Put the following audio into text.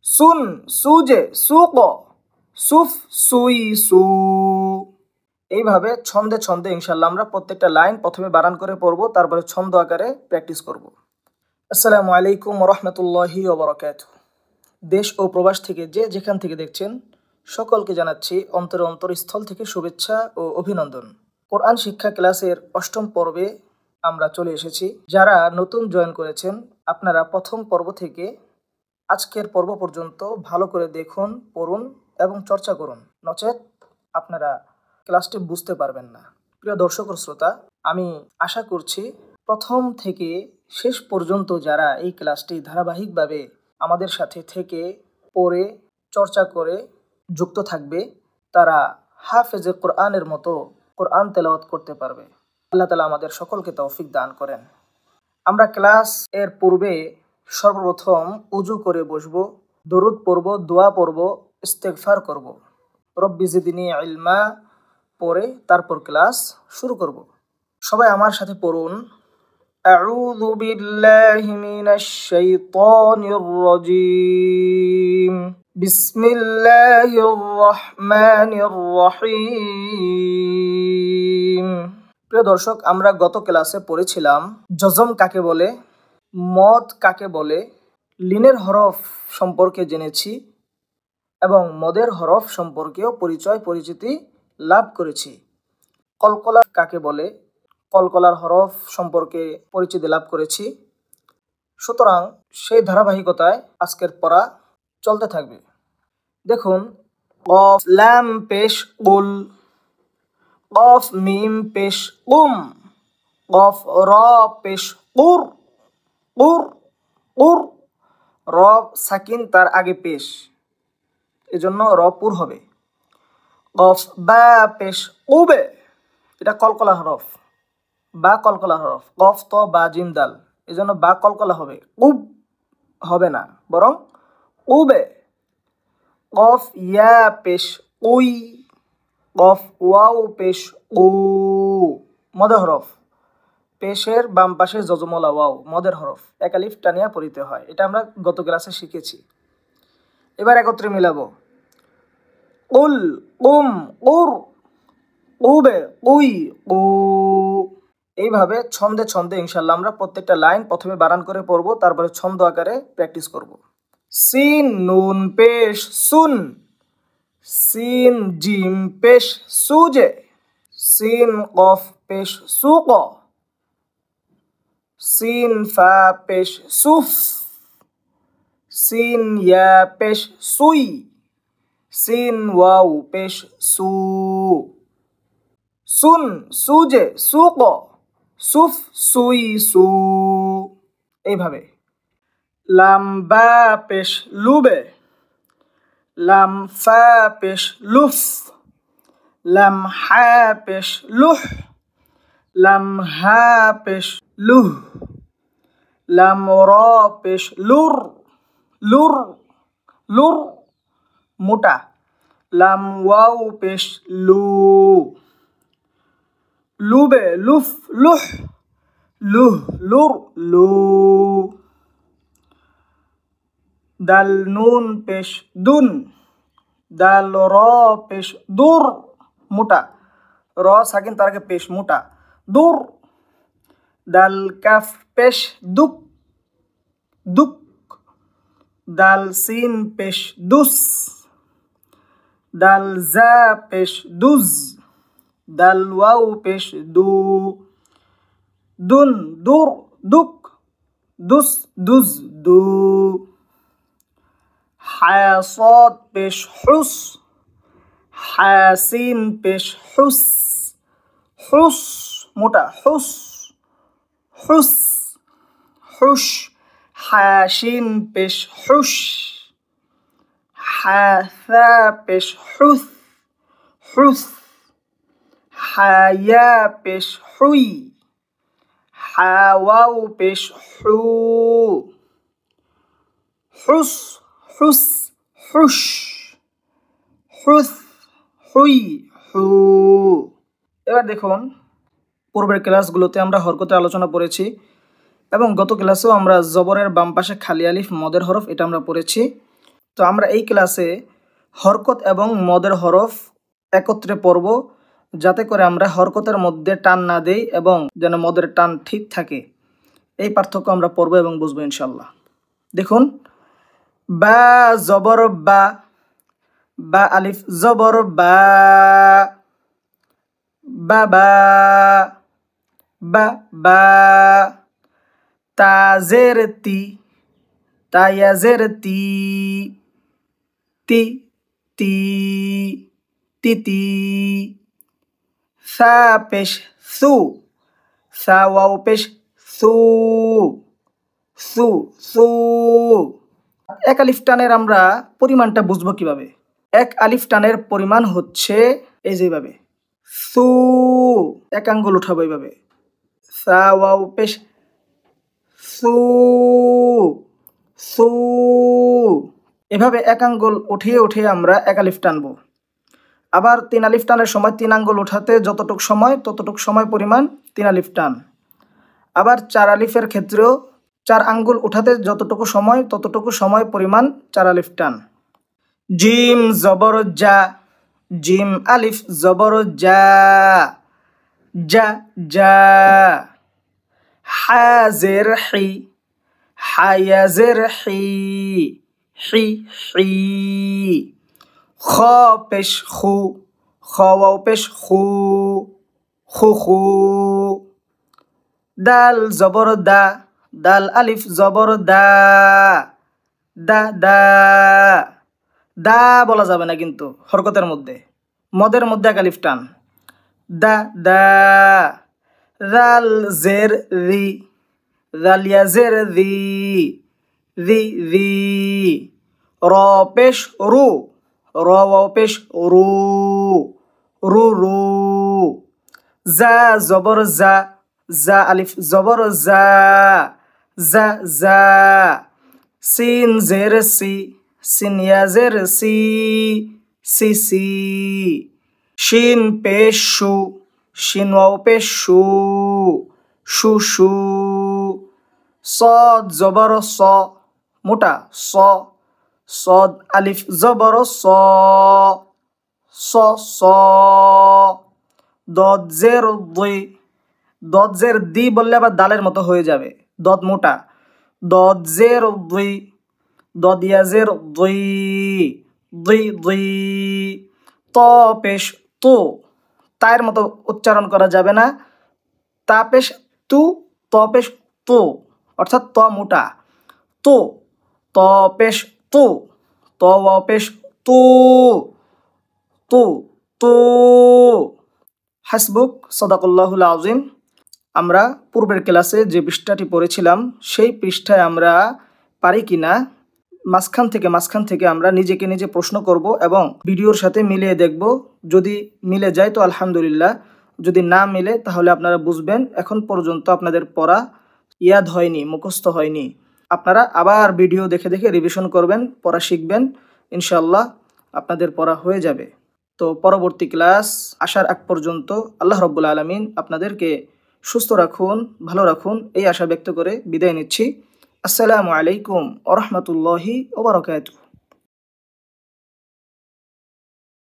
সুন সুজে সুক, সুফ সুই সু। এইভাবে ছন্দে ছন্দে ইনশাল্লাহ আমরা প্রত্যেকটা লাইন প্রথমে বানান করে পড়ব, তারপরে ছন্দ আকারে প্র্যাকটিস করব। আসসালামু আলাইকুম রহমতুল্লাহি ওবরাকাতুহু। দেশ ও প্রবাস থেকে যে যেখান থেকে দেখছেন সকলকে জানাচ্ছি অন্তরস্থল থেকে শুভেচ্ছা ও অভিনন্দন। কোরআন শিক্ষা ক্লাসের ৮ম পর্বে আমরা চলে এসেছি। যারা নতুন জয়েন করেছেন আপনারা প্রথম পর্ব থেকে আজকের পর্ব পর্যন্ত ভালো করে দেখুন, পড়ুন এবং চর্চা করুন, নচেত আপনারা ক্লাসটি বুঝতে পারবেন না। প্রিয় দর্শক ও শ্রোতা, আমি আশা করছি প্রথম থেকে শেষ পর্যন্ত যারা এই ক্লাসটি ধারাবাহিকভাবে আমাদের সাথে থেকে পড়ে চর্চা করে যুক্ত থাকবে তারা হাফেজে কোরআনের মতো কোরআন তেলাওয়াত করতে পারবে। আল্লাহ তাআলা আমাদের সকলকে তৌফিক দান করেন। আমরা ক্লাস এর পূর্বে সর্বপ্রথম উজু করে বসবো, দরুদ পড়ব, দোয়া পড়ব, ইস্তেগফার করব, রব্বি জিদনি ইলমা পড়ে তারপর ক্লাস শুরু করব। সবাই আমার সাথে পড়ুন, আউযু বিল্লাহি মিনাশ শাইতানির রাজীম, বিসমিল্লাহির রহমানির রহিম। প্রিয় দর্শক, আমরা গত ক্লাসে পড়েছিলাম জজম কাকে বলে, মদ কাকে বলে, লিনের হরফ সম্পর্কে জেনেছি এবং মদের হরফ সম্পর্কেও পরিচিতি লাভ করেছি। কলকলা কাকে বলে, কলকলার হরফ সম্পর্কে পরিচিতি লাভ করেছি। সুতরাং সেই ধারাবাহিকতায় আজকের পড়া চলতে থাকবে। দেখুন, কফ লাম পেশ কুল, কফ মিম পেশ কুম, কফ র পেশ কুর, কুর কুর, র সাকিন তার আগে পেশ, এজন্য র পুর হবে। কফ বা পেশ উবে, এটা কলকলা হরফ, বা কলকলা হরফ। কফ তো বা জিম দাল, এজন্য বা কলকলা হবে, উব হবে না, বরং উবে। কফ ইয়া পেশ উই, কফ ওয়াও পেশ উ, মদের হরফ। পেশের বাম পাশে জজমলা ওয়াও, মদের হরফ, এক আলিফ টানিয়া পড়িতে হয়। এটা আমরা গত ক্লাসে শিখেছি। এবার একত্রে মিলাবো, উল উম উর, উবে উই উ। এইভাবে ছন্দে ছন্দে ইনশাল্লাহ আমরা প্রত্যেকটা লাইন প্রথমে বানান করে পড়ব, তারপরে ছন্দ আকারে প্র্যাকটিস করব। সিন নুন পেশ সুন, সিন জিম পেশ সুজে, সিন কফ পেশ সুক, সিন ফা পেশ সুফ, সিন ইয়া পেশ সুই, সিন ওয়াও পেশ সু, সুন সুজে সুক, সুফ সুই সু। এইভাবে লাম বা পেশ লুবে, লাম ফা পেশ লুফ, লাম হা পেশ লুহ, লাম হা পেশ লুহ, লাম র পেশ লুর, লুর লুর মোটা, লাম ওয়াও পেশ লু, লুবে লুফ লুহ, লুহ লুর লু। দাল নুন পেশ দুন, দাল র পেশ দুর, মোটা, র সাকিন তার আগে পেশ, মোটা, দুর। দাল কাফ পেশ দুক, দুক, দাল সিন পেশ দুস, দাল জা পেশ দুজ, দাল ওয়াও পেশ দু, দুন দুর দুক, দুস দুজ দু। হা সদ পেশ হুস, হা সিন পেশ হুস, হুস মোটা, হুস হুস, হুস। হা শিন পেশ হুস, হা সা পেশ হুস, হুস। হা ইয়া পেশ হুই, হা ওয়াও পেশ হু, হুস হুস হুস, হুস হুই হু। এবার দেখুন, পূর্বের ক্লাসগুলোতে আমরা হরকতের আলোচনা পড়েছি এবং গত ক্লাসেও আমরা জবরের বাম পাশে খালি আলিফ মদের হরফ এটা আমরা পড়েছি। তো আমরা এই ক্লাসে হরকত এবং মদের হরফ একত্রে পড়ব, যাতে করে আমরা হরকতের মধ্যে টান না দেই এবং যেন মদের টান ঠিক থাকে। এই পার্থক্য আমরা পড়ব এবং বুঝবো ইনশাল্লাহ। দেখুন, বা জবর বা, বা আলিফ জবর বা, বাবা, বা বা, তাজের তি, তায়াজের তি, তি তি, তিতি, সা পেশ সু, সা ওয়াও পেশ সু, সু সু। এক আলিফ টানের আমরা পরিমাণটা বুঝবো কিভাবে? এক আলিফ টানের পরিমাণ হচ্ছে এই যেভাবে, সু, এক আঙ্গুল উঠাবো এইভাবে, সা ওয়াও পেশ সু, সু। এভাবে এক আঙ্গুল উঠিয়ে উঠিয়ে আমরা এক আলিফ টানবো। আবার তিন আলিফ টানের সময় তিন আঙ্গুল উঠাতে যতটুক সময় ততটুক সময় পরিমাণ তিন আলিফ টান। আবার চার আলিফের ক্ষেত্রেও চার আঙ্গুল উঠাতে যতটুকু সময় ততটুকু সময় পরিমাণ চার আলিফ টান। জিম জবর যা, জিম আলিফ জবর যা, যা যা। হাজের হি, হায়াজের হি, হি হি। খ পেশ খু, খ ওয়াও পেশ খু, খু খু। দাল জবর দা, দাল আলিফ জবর দা, দা দা। দা বলা যাবে না কিন্তু হরকতের মধ্যে, মদের মধ্যে এক আলিফ টান, দা দা। রাল জের রি, রালিয়া জের রি, রি রি। র পেশ রু, র ওয়াও পেশ রু, রু রু। জা জবর জা, জা আলিফ জবর জা, জা জা। সিন জের সি, সিন ইয়া জের সি, সি সি। শিন পেশ শু, শিন ওয়াও পেশ শু, শু শু। সদ জবর স, মোটা স, সদ আলিফ জবর স, স স। দদ জের দি, দদ জের দি বললে আবার দালের মতো হয়ে যাবে, দদ মোটা, দদ জের দি, দদ ইয়া জের দি, দি দি। ত পেশ তু, তায়ের মতো উচ্চারণ করা যাবে না, তা পেশ তু, ত পেশ তু, অর্থাৎ ত মোটা, তু। ত পেশ তু, ত ওয়াও পেশ তু, তু তু। হাসবুক, সাদাকাল্লাহুল আযীম। আমরা পূর্বের ক্লাসে যে পৃষ্ঠাটি পড়েছিলাম সেই পৃষ্ঠায় আমরা পারি কিনা মাঝখান থেকে আমরা নিজেকে নিজে প্রশ্ন করব এবং ভিডিওর সাথে মিলিয়ে দেখব। যদি মিলে যায় তো আলহামদুলিল্লাহ, যদি না মিলে তাহলে আপনারা বুঝবেন এখন পর্যন্ত আপনাদের পড়া ইয়াদ হয়নি, মুখস্থ হয়নি। আপনারা আবার ভিডিও দেখে দেখে রিভিশন করবেন, পড়া শিখবেন, ইনশাআল্লাহ আপনাদের পড়া হয়ে যাবে। তো পরবর্তী ক্লাস আসার আগ পর্যন্ত আল্লাহ রাব্বুল আলামিন আপনাদেরকে সুস্থ রাখুন, ভালো রাখুন, এই আশা ব্যক্ত করে বিদায় নিচ্ছি। আসসালামু আলাইকুম ওয়া রাহমাতুল্লাহি ওয়া বারাকাতুহু।